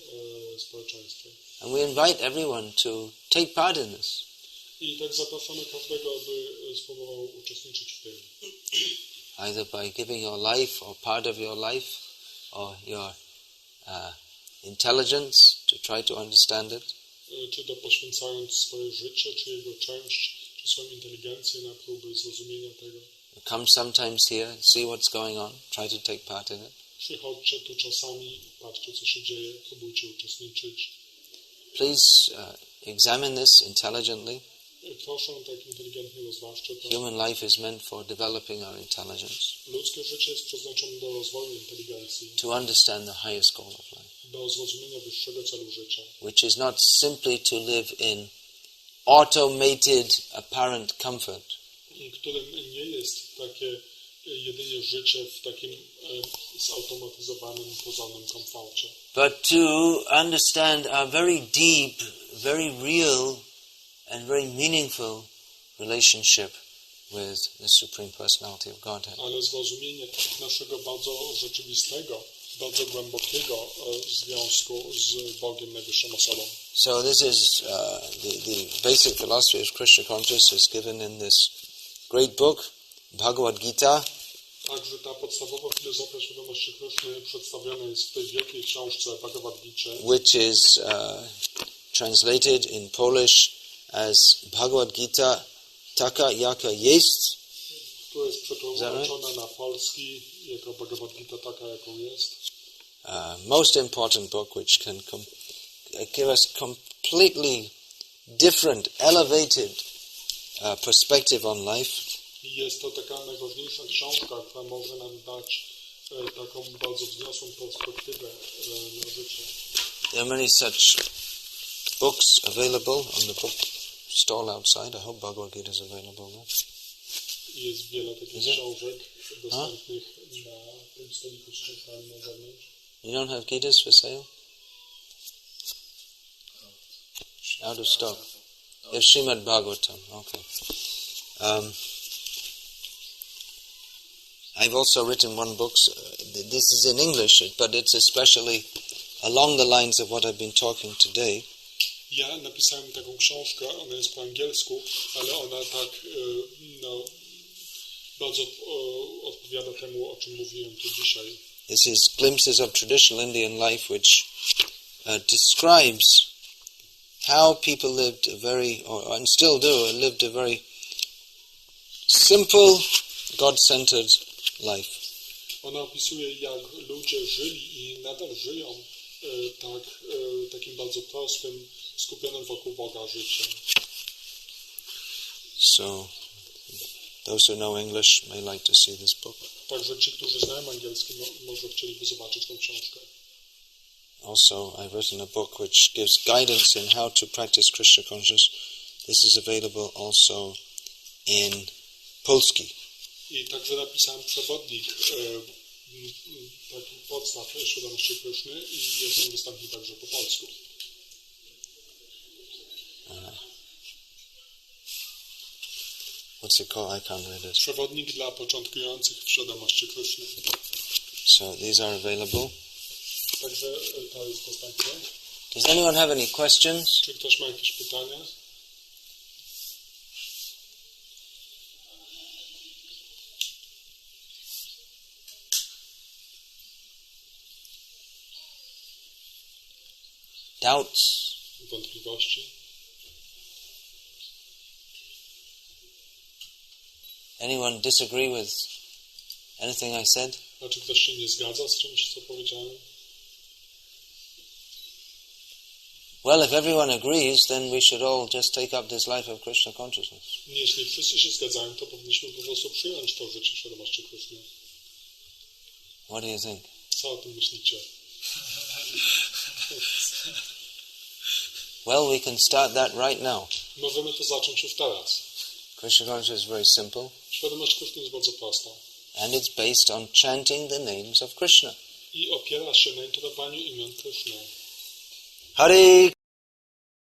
społeczeństwie. And we invite everyone to take part in this. I tak zapraszamy każdego, aby spróbował uczestniczyć w tym. Either by giving your life or part of your life or your intelligence to try to understand it. Czy to poświęcając swoje życie, czy jego część, czy swoją inteligencję na próby zrozumienia tego. Come sometimes here, see what's going on, try to take part in it. Przychodźcie tu czasami, patrzcie co się dzieje, próbujcie uczestniczyć. Please examine this intelligently. Proszę tak inteligentnie rozważcie to. Human life is meant for developing our intelligence. Ludzkie życie jest przeznaczone do rozwoju inteligencji. To understand the highest goal of life. Do zrozumienia wyższego celu życia. Which is not simply to live in automated apparent comfort. Którym nie jest takie jedynie życie w takim zautomatyzowanym, pozornym komforcie. But to understand our very deep, very real and very meaningful relationship with the Supreme Personality of Godhead. Ale zrozumienie naszego bardzo rzeczywistego, bardzo głębokiego związku z Bogiem, Najwyższą Osobą. So this is the basic philosophy of Krishna consciousness is given in this great book, Bhagavad Gita. Także ta podstawowa filozofia świadomości Kryszny przedstawiona jest w tej wielkiej książce Bhagavad Gita, which is translated in Polish as Bhagavad Gita taka jaka jest. która jest przetłumaczona na polski jako Bhagavad Gita taka jaką jest. Most important book which can give us completely different, elevated perspective on life. I jest to taka najważniejsza książka, która może nam dać taką bardzo wzniosłą perspektywę na życie. There are many such books available on the book stall outside. I hope Bhagavad Gita is available there. Jest wiele takich książek dostępnych na tym stoliku z książkami na zewnątrz. You don't have Gitas for sale? Out of stock. You have Srimad Bhagavatam. Okay. I've also written one book. This is in English, but it's especially along the lines of what I've been talking today. Ja napisałem taką książkę, ona jest po angielsku, ale ona tak bardzo odpowiada temu, o czym mówiłem tu dzisiaj. This is Glimpses of Traditional Indian Life, which describes how people lived a very, and still do, lived a very simple, God-centered life. Ona opisuje, jak ludzie żyli i nadal żyją takim bardzo prostym, skupionym wokół Boga życiem. So, those who know English may like to see this book. Także ci, którzy znają angielski, może chcieliby zobaczyć tę książkę. Also, I've written a book which gives guidance in how to practice Krishna consciousness. This is available also in Polski. I także napisałem przewodnik takich podstaw świadomości Kryszny i jest on dostępny także po polsku. What's it called? I can't read it. Przewodnik dla początkujących w świadomości Kryszny. So these are available. Także to jest następne. Does anyone have any questions? Czy ktoś ma jakieś pytania? Doubts? Wątpliwości? Anyone disagree with anything I said? A czy ktoś się nie zgadza z czymś, co powiedziałem? Well, if everyone agrees, then we should all just take up this life of Krishna consciousness. Jeśli wszyscy się zgadzają, to powinniśmy po prostu przyjąć to życie świadomości Kryszny. What do you think? Co o tym myślicie? Well, we can start that right now. Możemy to zacząć już teraz. Krishna consciousness is very simple, Świadomość Kryszny jest bardzo prosta and it's based on chanting the names of Krishna. i opiera się na intonowaniu imion Kryszny. Hare